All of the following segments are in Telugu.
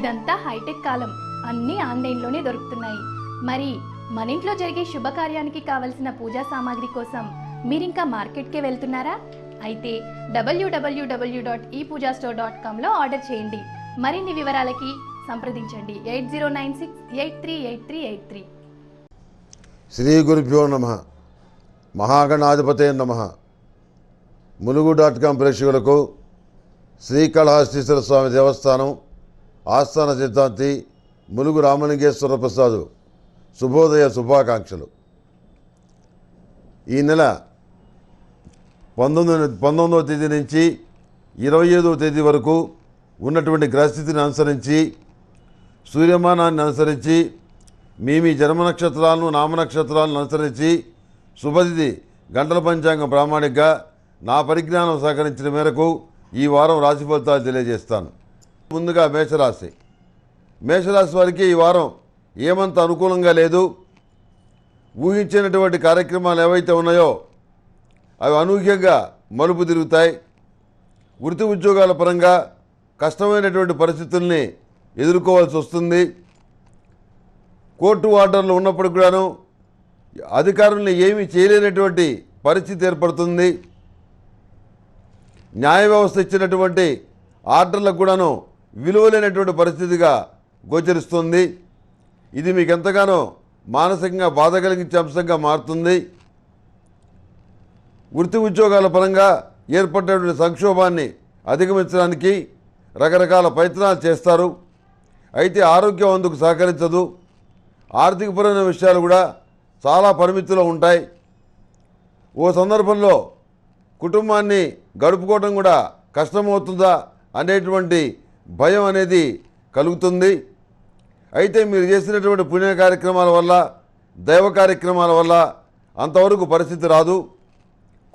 ఇదంతా హైటెక్ కాలం, అన్నీ ఆన్లైన్లోనే దొరుకుతున్నాయి. మరి మన ఇంట్లో జరిగే శుభకార్యానికి కావలసిన పూజా సామాగ్రి కోసం మీరింకా మార్కెట్కే వెళ్తున్నారా? అయితే www.epoojastore.comలో ఆర్డర్ చేయండి. మరిన్ని వివరాలకి సంప్రదించండి 8096838383. శ్రీ గురుభ్యో నమః. మహాగణాధిపతే నమః. ములుగు.com ప్రేక్షకులకు శ్రీకాళహస్తీశ్వర స్వామి దేవస్థానం ఆస్థాన సిద్ధాంతి ములుగు రామలింగేశ్వర ప్రసాద్ శుభోదయ శుభాకాంక్షలు. ఈ నెల 19వ తేదీ నుంచి 25వ తేదీ వరకు ఉన్నటువంటి గ్రహస్థితిని అనుసరించి, సూర్యమానాన్ని అనుసరించి, మీ జన్మ నక్షత్రాలను నామనక్షత్రాలను అనుసరించి శుభతిథి గంటల పంచాంగం ప్రామాణికంగా నా పరిజ్ఞానం సహకరించిన మేరకు ఈ వారం రాశి ఫలితాలు తెలియజేస్తాను. ముందుగా మేషరాశి. మేషరాశి వారికి ఈ వారం ఏమంత అనుకూలంగా లేదు. ఊహించినటువంటి కార్యక్రమాలు ఏవైతే ఉన్నాయో అవి అనూహ్యంగా మలుపు తిరుగుతాయి. వృత్తి ఉద్యోగాల పరంగా కష్టమైనటువంటి పరిస్థితుల్ని ఎదుర్కోవాల్సి వస్తుంది. కోర్టు ఆర్డర్లు ఉన్నప్పుడు కూడాను అధికారుల్ని ఏమీ చేయలేనటువంటి పరిస్థితి ఏర్పడుతుంది. న్యాయ వ్యవస్థ ఇచ్చినటువంటి ఆర్డర్లకు కూడాను విలువలేనటువంటి పరిస్థితిగా గోచరిస్తుంది. ఇది మీకు ఎంతగానో మానసికంగా బాధ కలిగించే అంశంగా మారుతుంది. వృత్తి ఉద్యోగాల పరంగా ఏర్పడినటువంటి సంక్షోభాన్ని అధిగమించడానికి రకరకాల ప్రయత్నాలు చేస్తారు. అయితే ఆరోగ్యం అందుకు సహకరించదు. ఆర్థికపరమైన విషయాలు కూడా చాలా పరిమితిలో ఉంటాయి. ఓ సందర్భంలో కుటుంబాన్ని గడుపుకోవడం కూడా కష్టమవుతుందా అనేటువంటి భయం అనేది కలుగుతుంది. అయితే మీరు చేసినటువంటి పుణ్య కార్యక్రమాల వల్ల, దైవ కార్యక్రమాల వల్ల అంతవరకు పరిస్థితి రాదు.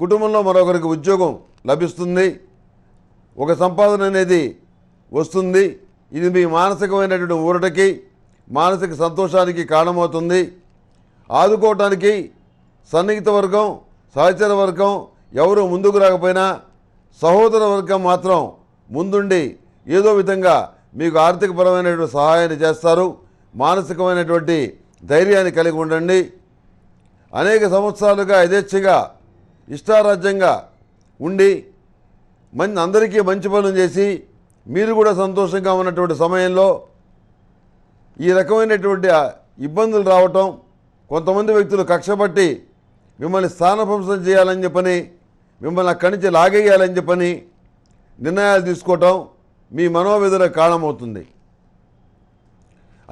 కుటుంబంలో మరొకరికి ఉద్యోగం లభిస్తుంది. ఒక సంపాదన అనేది వస్తుంది. ఇది మీ మానసికమైనటువంటి ఊరటకి, మానసిక సంతోషానికి కారణమవుతుంది. ఆదుకోవటానికి సన్నిహిత వర్గం, సహచర వర్గం ఎవరు ముందుకు రాకపోయినా సహోదర వర్గం మాత్రం ముందుండి ఏదో విధంగా మీకు ఆర్థికపరమైనటువంటి సహాయాన్ని చేస్తారు. మానసికమైనటువంటి ధైర్యాన్ని కలిగి ఉండండి. అనేక సంవత్సరాలుగా యథేచ్ఛగా ఇష్టారాజ్యంగా ఉండి అందరికీ మంచి పనులు చేసి మీరు కూడా సంతోషంగా ఉన్నటువంటి సమయంలో ఈ రకమైనటువంటి ఇబ్బందులు రావటం, కొంతమంది వ్యక్తులు కక్షపట్టి మిమ్మల్ని స్థానభ్రంశం చేయాలని చెప్పని, మిమ్మల్ని అక్కడి నుంచి లాగేయాలని చెప్పని నిర్ణయాలు తీసుకోవటం మీ మనోవేదనకు కారణమవుతుంది.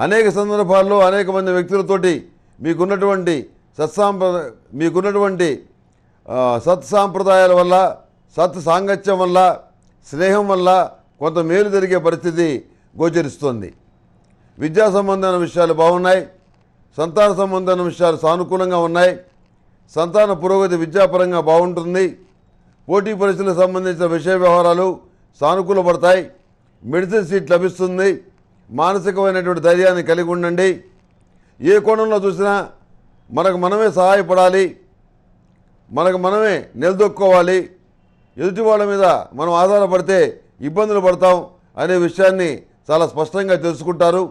అనేక సందర్భాల్లో అనేక మంది వ్యక్తులతోటి మీకున్నటువంటి సత్సాంప్రదాయాల వల్ల, సత్ సాంగత్యం వల్ల, స్నేహం వల్ల కొంత మేలు జరిగే పరిస్థితి గోచరిస్తుంది. విద్యా సంబంధమైన విషయాలు బాగున్నాయి. సంతాన సంబంధమైన విషయాలు సానుకూలంగా ఉన్నాయి. సంతాన పురోగతి విద్యాపరంగా బాగుంటుంది. పోటీ పరీక్షలకు సంబంధించిన విషయ వ్యవహారాలు సానుకూలపడతాయి. మెడిసిన్ సీట్ లభిస్తుంది. మానసికమైనటువంటి ధైర్యాన్ని కలిగి ఉండండి. ఏ కోణంలో చూసినా మనకు మనమే సహాయపడాలి, మనకు మనమే నిలదొక్కోవాలి. ఎదుటి వాళ్ళ మీద మనం ఆధారపడితే ఇబ్బందులు పడతాం అనే విషయాన్ని చాలా స్పష్టంగా తెలుసుకుంటారు.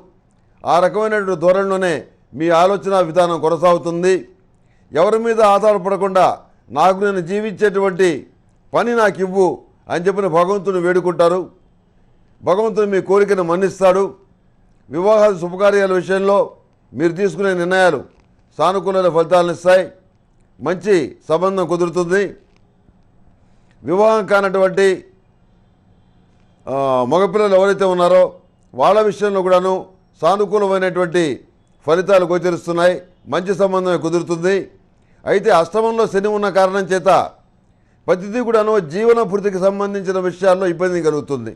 ఆ రకమైనటువంటి ధోరణిలోనే మీ ఆలోచన విధానం కొనసాగుతుంది. ఎవరి మీద ఆధారపడకుండా నాకు నేను జీవించేటువంటి పని నాకు ఇవ్వు అని చెప్పిన భగవంతుని వేడుకుంటారు. భగవంతుడు మీ కోరికను మన్నిస్తాడు. వివాహాల శుభకార్యాల విషయంలో మీరు తీసుకునే నిర్ణయాలు సానుకూలమైన ఫలితాలను ఇస్తాయి. మంచి సంబంధం కుదురుతుంది. వివాహం కానటువంటి మగపిల్లలు ఎవరైతే ఉన్నారో వాళ్ళ విషయంలో కూడాను సానుకూలమైనటువంటి ఫలితాలు గోచరిస్తున్నాయి. మంచి సంబంధమే కుదురుతుంది. అయితే అష్టమంలో శని ఉన్న కారణం చేత ప్రతిదీ కూడాను జీవన భృతికి సంబంధించిన విషయాల్లో ఇబ్బంది కలుగుతుంది.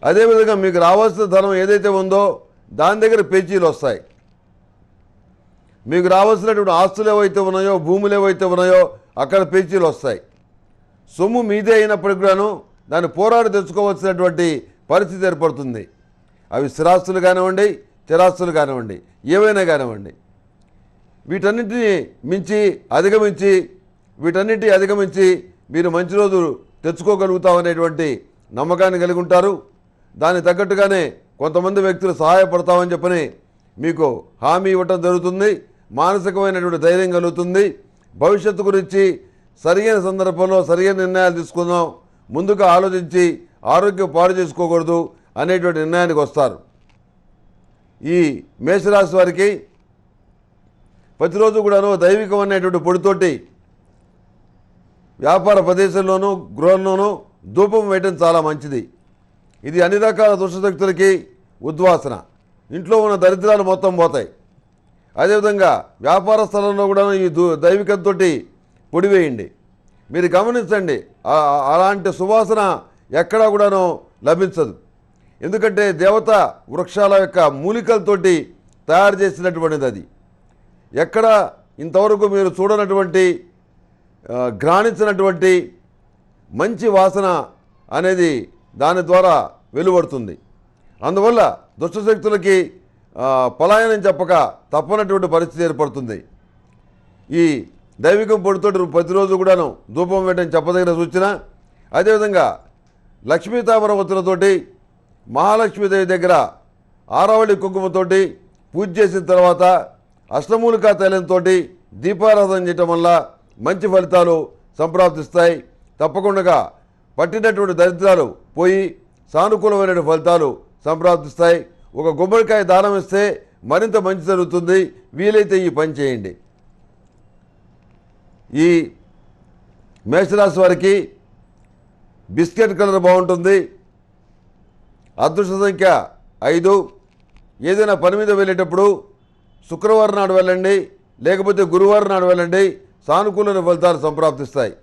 అదేవిధంగా మీకు రావాల్సిన ధనం ఏదైతే ఉందో దాని దగ్గర పేచీలు వస్తాయి. మీకు రావాల్సినటువంటి ఆస్తులు ఏవైతే ఉన్నాయో, భూములు ఏవైతే ఉన్నాయో అక్కడ పేచీలు వస్తాయి. సొమ్ము మీదే అయినప్పటికీ కూడాను దాన్ని పోరాడి తెచ్చుకోవాల్సినటువంటి పరిస్థితి ఏర్పడుతుంది. అవి స్థిరాస్తులు కానివ్వండి, చిరాస్తులు కానివ్వండి, ఏవైనా కానివ్వండి. వీటన్నిటిని అధిగమించి మీరు మంచి రోజులు తెచ్చుకోగలుగుతామనేటువంటి నమ్మకాన్ని కలిగి ఉంటారు. దానికి తగ్గట్టుగానే కొంతమంది వ్యక్తులు సహాయపడతామని చెప్పని మీకు హామీ ఇవ్వటం జరుగుతుంది. మానసికమైనటువంటి ధైర్యం కలుగుతుంది. భవిష్యత్తు గురించి సరైన సందర్భంలో సరైన నిర్ణయాలు తీసుకుందాం, ముందుగా ఆలోచించి ఆరోగ్యం పాడు చేసుకోకూడదు అనేటువంటి నిర్ణయానికి వస్తారు. ఈ మేషరాశి వారికి ప్రతిరోజు కూడాను దైవికం అనేటువంటి పొడితోటి వ్యాపార ప్రదేశంలోనూ గృహంలోనూ ధూపం వేయటం చాలా మంచిది. ఇది అన్ని రకాల దుష్టశక్తులకి ఉద్వాసన, ఇంట్లో ఉన్న దరిద్రాలు మొత్తం పోతాయి. అదేవిధంగా వ్యాపార స్థలంలో కూడా ఈ దైవికంతో పొడి వేయండి. మీరు గమనించండి, అలాంటి సువాసన ఎక్కడా కూడాను లభించదు. ఎందుకంటే దేవత వృక్షాల యొక్క మూలికలతోటి తయారు చేసినటువంటిది అది. ఎక్కడ ఇంతవరకు మీరు చూడనటువంటి ఘ్రాణించినటువంటి మంచి వాసన అనేది దాని ద్వారా వెలువడుతుంది. అందువల్ల దుష్టశక్తులకి పలాయనం చెప్పక తప్పనటువంటి పరిస్థితి ఏర్పడుతుంది. ఈ దైవికం పొడితోటి ప్రతిరోజు కూడాను ధూపం వేయడం చెప్పదగిన సూచన. అదేవిధంగా లక్ష్మీ తామరవత్తులతోటి మహాలక్ష్మీదేవి దగ్గర ఆరవళి కుంకుమతోటి పూజ చేసిన తర్వాత అష్టమూలికా తైలంతో దీపారాధన చేయటం వల్ల మంచి ఫలితాలు సంప్రాప్తిస్తాయి. తప్పకుండా పట్టినటువంటి దరిద్రాలు పోయి సానుకూలమైన ఫలితాలు సంప్రాప్తిస్తాయి. ఒక గుమ్మడికాయ దానం ఇస్తే మరింత మంచి జరుగుతుంది. వీలైతే ఈ పని చేయండి. ఈ మేషరాశి వారికి బిస్కెట్ కలర్ బాగుంటుంది. అదృష్ట సంఖ్య 5. ఏదైనా పని మీద వెళ్ళేటప్పుడు శుక్రవారం నాడు వెళ్ళండి, లేకపోతే గురువారం నాడు వెళ్ళండి. సానుకూల ఫలితాలు సంప్రాప్తిస్తాయి.